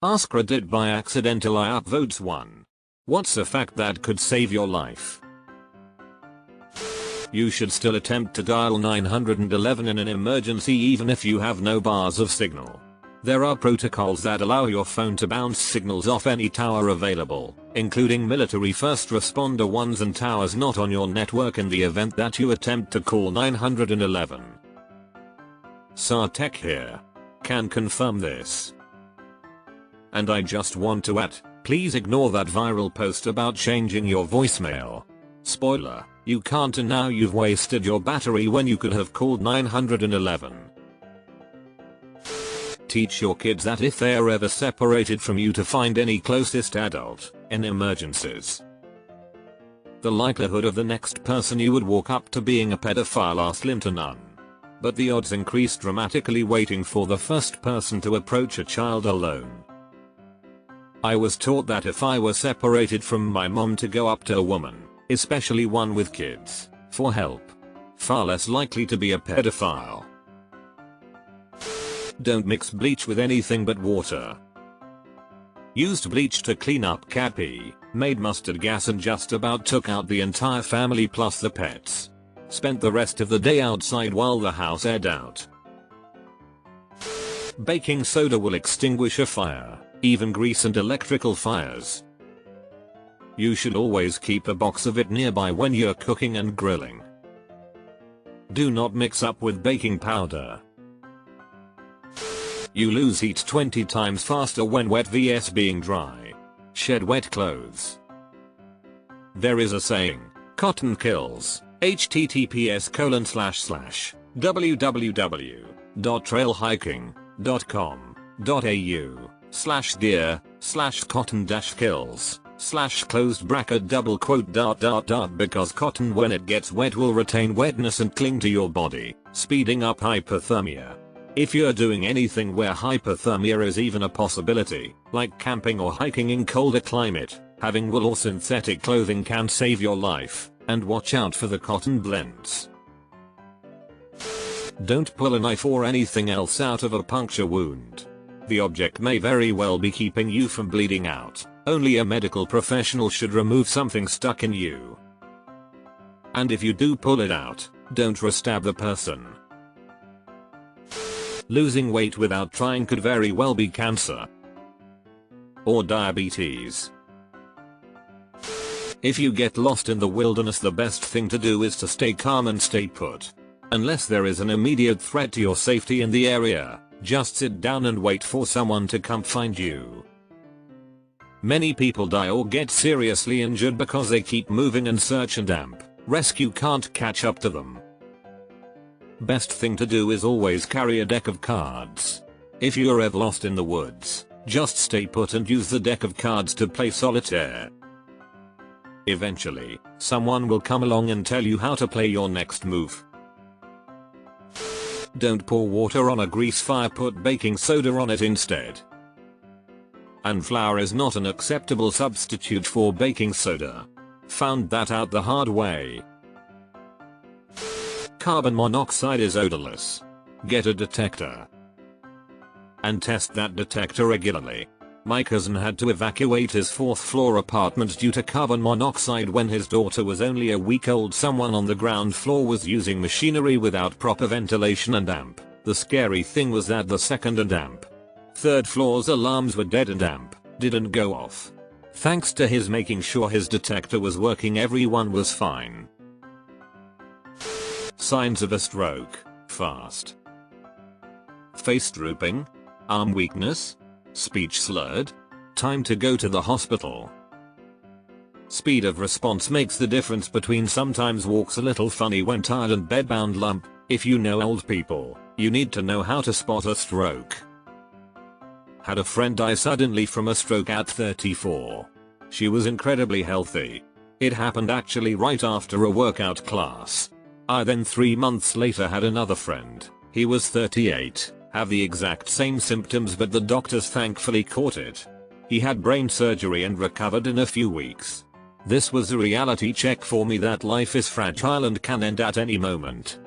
AskReddit by accidental I upvotes 1. What's a fact that could save your life? You should still attempt to dial 911 in an emergency even if you have no bars of signal. There are protocols that allow your phone to bounce signals off any tower available, including military first responder ones and towers not on your network in the event that you attempt to call 911. Sartek here. Can confirm this. And I just want to add, please ignore that viral post about changing your voicemail. Spoiler, you can't and now you've wasted your battery when you could have called 911. Teach your kids that if they are ever separated from you to find any closest adult in emergencies. The likelihood of the next person you would walk up to being a pedophile are slim to none. But the odds increase dramatically waiting for the first person to approach a child alone. I was taught that if I were separated from my mom to go up to a woman, especially one with kids, for help. Far less likely to be a pedophile. Don't mix bleach with anything but water. Used bleach to clean up cat pee, made mustard gas and just about took out the entire family plus the pets. Spent the rest of the day outside while the house aired out. Baking soda will extinguish a fire, even grease and electrical fires. You should always keep a box of it nearby when you're cooking and grilling. Do not mix up with baking powder. You lose heat 20 times faster when wet vs being dry. Shed wet clothes. There is a saying, cotton kills. https://www.trailhiking.com.au/deer/cotton-kills/closed bracket double quote ... because cotton when it gets wet will retain wetness and cling to your body, speeding up hypothermia. If you're doing anything where hypothermia is even a possibility, like camping or hiking in colder climate, having wool or synthetic clothing can save your life, and watch out for the cotton blends. Don't pull a knife or anything else out of a puncture wound. The object may very well be keeping you from bleeding out, only a medical professional should remove something stuck in you. And if you do pull it out, don't re-stab the person. Losing weight without trying could very well be cancer. Or diabetes. If you get lost in the wilderness, the best thing to do is to stay calm and stay put. Unless there is an immediate threat to your safety in the area, just sit down and wait for someone to come find you. Many people die or get seriously injured because they keep moving and search and damp rescue can't catch up to them. Best thing to do is always carry a deck of cards. If you're ever lost in the woods, just stay put and use the deck of cards to play solitaire. Eventually, someone will come along and tell you how to play your next move. Don't pour water on a grease fire, put baking soda on it instead. And flour is not an acceptable substitute for baking soda. Found that out the hard way. Carbon monoxide is odorless. Get a detector. And test that detector regularly. My cousin had to evacuate his 4th floor apartment due to carbon monoxide when his daughter was only a week old. Someone on the ground floor was using machinery without proper ventilation and damp. The scary thing was that the 2nd and damp, 3rd floor's alarms were dead and damp didn't go off. Thanks to his making sure his detector was working, everyone was fine. Signs of a stroke: fast face drooping, arm weakness, speech slurred, time to go to the hospital. Speed of response makes the difference between sometimes walks a little funny when tired and bedbound lump. If you know old people, you need to know how to spot a stroke. Had a friend die suddenly from a stroke at 34. She was incredibly healthy. It happened actually right after a workout class. I then 3 months later had another friend, he was 38, have the exact same symptoms, but the doctors thankfully caught it. He had brain surgery and recovered in a few weeks. This was a reality check for me that life is fragile and can end at any moment.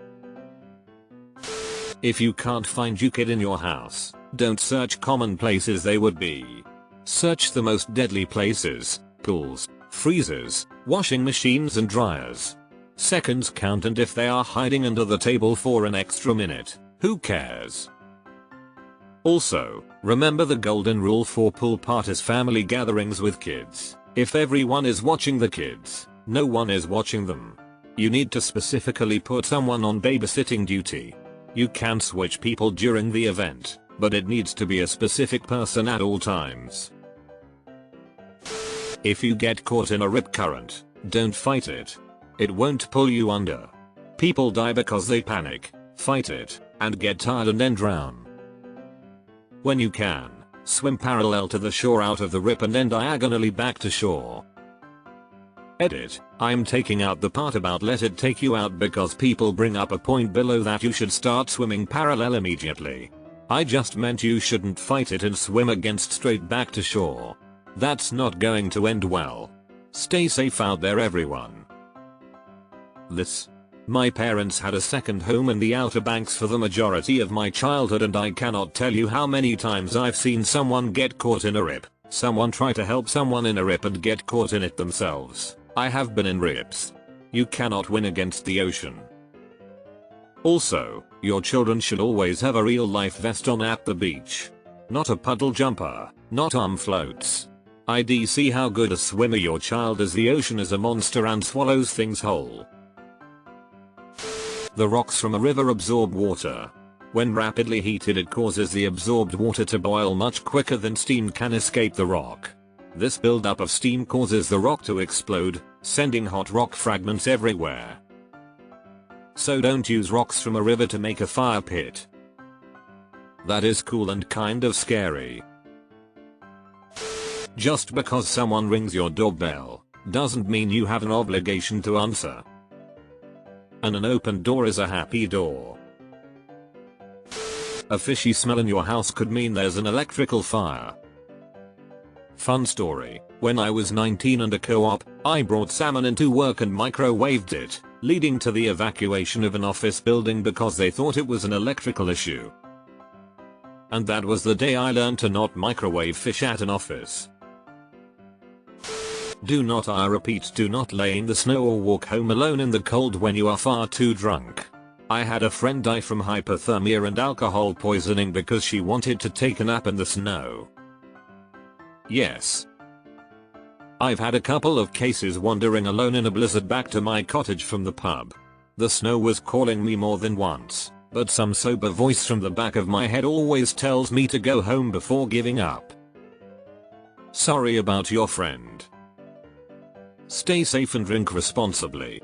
If you can't find your kid in your house, Don't search common places they would be. Search the most deadly places: pools, freezers, washing machines and dryers. Seconds count, and if they are hiding under the table for an extra minute, who cares? Also, remember the golden rule for pool parties: family gatherings with kids. If everyone is watching the kids, no one is watching them. You need to specifically put someone on babysitting duty. You can switch people during the event, but it needs to be a specific person at all times. If you get caught in a rip current, don't fight it. It won't pull you under. People die because they panic, fight it, and get tired and then drown. When you can, swim parallel to the shore out of the rip and then diagonally back to shore. Edit: I'm taking out the part about let it take you out because people bring up a point below that you should start swimming parallel immediately. I just meant you shouldn't fight it and swim against straight back to shore. That's not going to end well. Stay safe out there, everyone. My parents had a second home in the Outer Banks for the majority of my childhood, and I cannot tell you how many times I've seen someone get caught in a rip, someone try to help someone in a rip and get caught in it themselves. I have been in rips. You cannot win against the ocean. Also, your children should always have a real life vest on at the beach. Not a puddle jumper, not arm floats. I'd see how good a swimmer your child is. The ocean is a monster and swallows things whole. The rocks from a river absorb water. When rapidly heated, it causes the absorbed water to boil much quicker than steam can escape the rock. This buildup of steam causes the rock to explode, sending hot rock fragments everywhere. So don't use rocks from a river to make a fire pit. That is cool and kind of scary. Just because someone rings your doorbell, doesn't mean you have an obligation to answer. And an open door is a happy door. A fishy smell in your house could mean there's an electrical fire. Fun story: when I was 19 and a co-op, I brought salmon into work and microwaved it, leading to the evacuation of an office building because they thought it was an electrical issue. And that was the day I learned to not microwave fish at an office. Do not, I repeat, do not lay in the snow or walk home alone in the cold when you are far too drunk. I had a friend die from hypothermia and alcohol poisoning because she wanted to take a nap in the snow. Yes. I've had a couple of cases wandering alone in a blizzard back to my cottage from the pub. The snow was calling me more than once, but some sober voice from the back of my head always tells me to go home before giving up. Sorry about your friend. Stay safe and drink responsibly.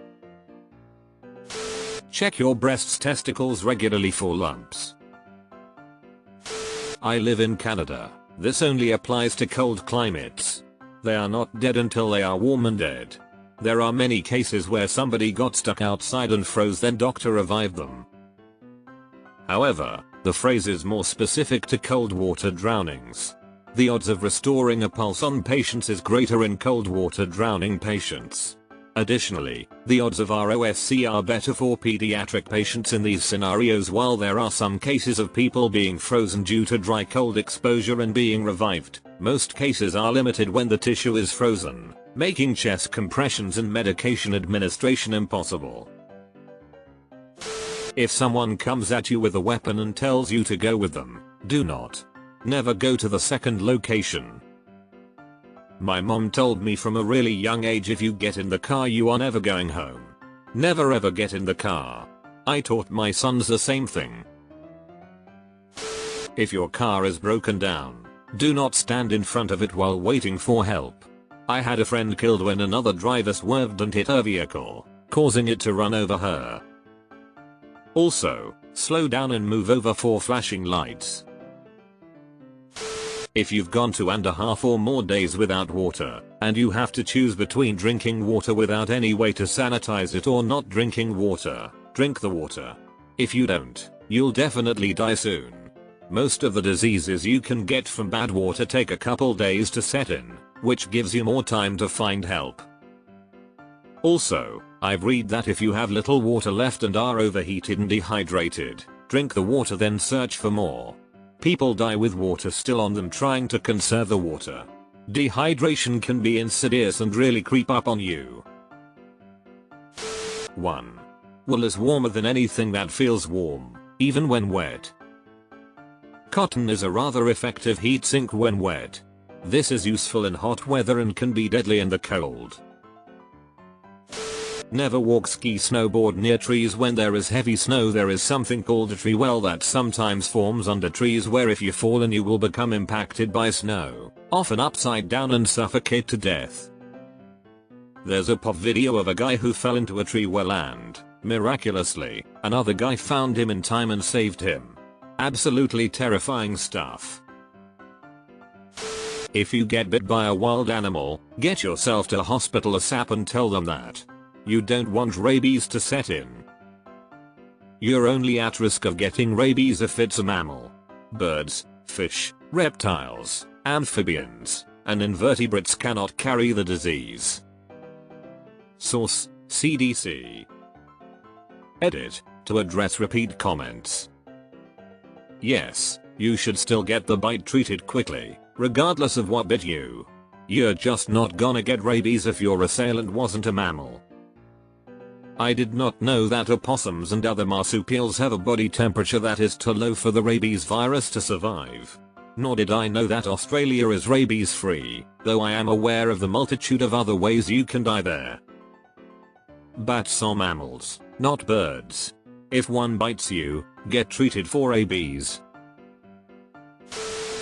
Check your breast's testicles regularly for lumps. I live in Canada. This only applies to cold climates. They are not dead until they are warm and dead. There are many cases where somebody got stuck outside and froze, then doctor revived them. However, the phrase is more specific to cold water drownings. The odds of restoring a pulse on patients is greater in cold water drowning patients. Additionally, the odds of ROSC are better for pediatric patients in these scenarios. While there are some cases of people being frozen due to dry cold exposure and being revived, most cases are limited when the tissue is frozen, making chest compressions and medication administration impossible. If someone comes at you with a weapon and tells you to go with them, do not. Never go to the second location. My mom told me from a really young age, if you get in the car you are never going home. Never ever get in the car. I taught my sons the same thing. If your car is broken down, do not stand in front of it while waiting for help. I had a friend killed when another driver swerved and hit her vehicle, causing it to run over her. Also, slow down and move over for flashing lights. If you've gone 2.5 or more days without water, and you have to choose between drinking water without any way to sanitize it or not drinking water, drink the water. If you don't, you'll definitely die soon. Most of the diseases you can get from bad water take a couple days to set in, which gives you more time to find help. Also, I've read that if you have little water left and are overheated and dehydrated, drink the water then search for more. People die with water still on them trying to conserve the water. Dehydration can be insidious and really creep up on you. 1. Wool is warmer than anything that feels warm, even when wet. Cotton is a rather effective heat sink when wet. This is useful in hot weather and can be deadly in the cold. Never walk ski snowboard near trees when there is heavy snow. There is something called a tree well that sometimes forms under trees where if you fall in you will become impacted by snow, often upside down and suffocate to death. There's a pop video of a guy who fell into a tree well and, miraculously, another guy found him in time and saved him. Absolutely terrifying stuff. If you get bit by a wild animal, get yourself to a hospital ASAP and tell them that you don't want rabies to set in. You're only at risk of getting rabies if it's a mammal. Birds, fish, reptiles, amphibians, and invertebrates cannot carry the disease. Source: CDC. Edit: to address repeat comments. Yes, you should still get the bite treated quickly, regardless of what bit you. You're just not gonna get rabies if your assailant wasn't a mammal. I did not know that opossums and other marsupials have a body temperature that is too low for the rabies virus to survive. Nor did I know that Australia is rabies free, though I am aware of the multitude of other ways you can die there. Bats are mammals, not birds. If one bites you, get treated for rabies.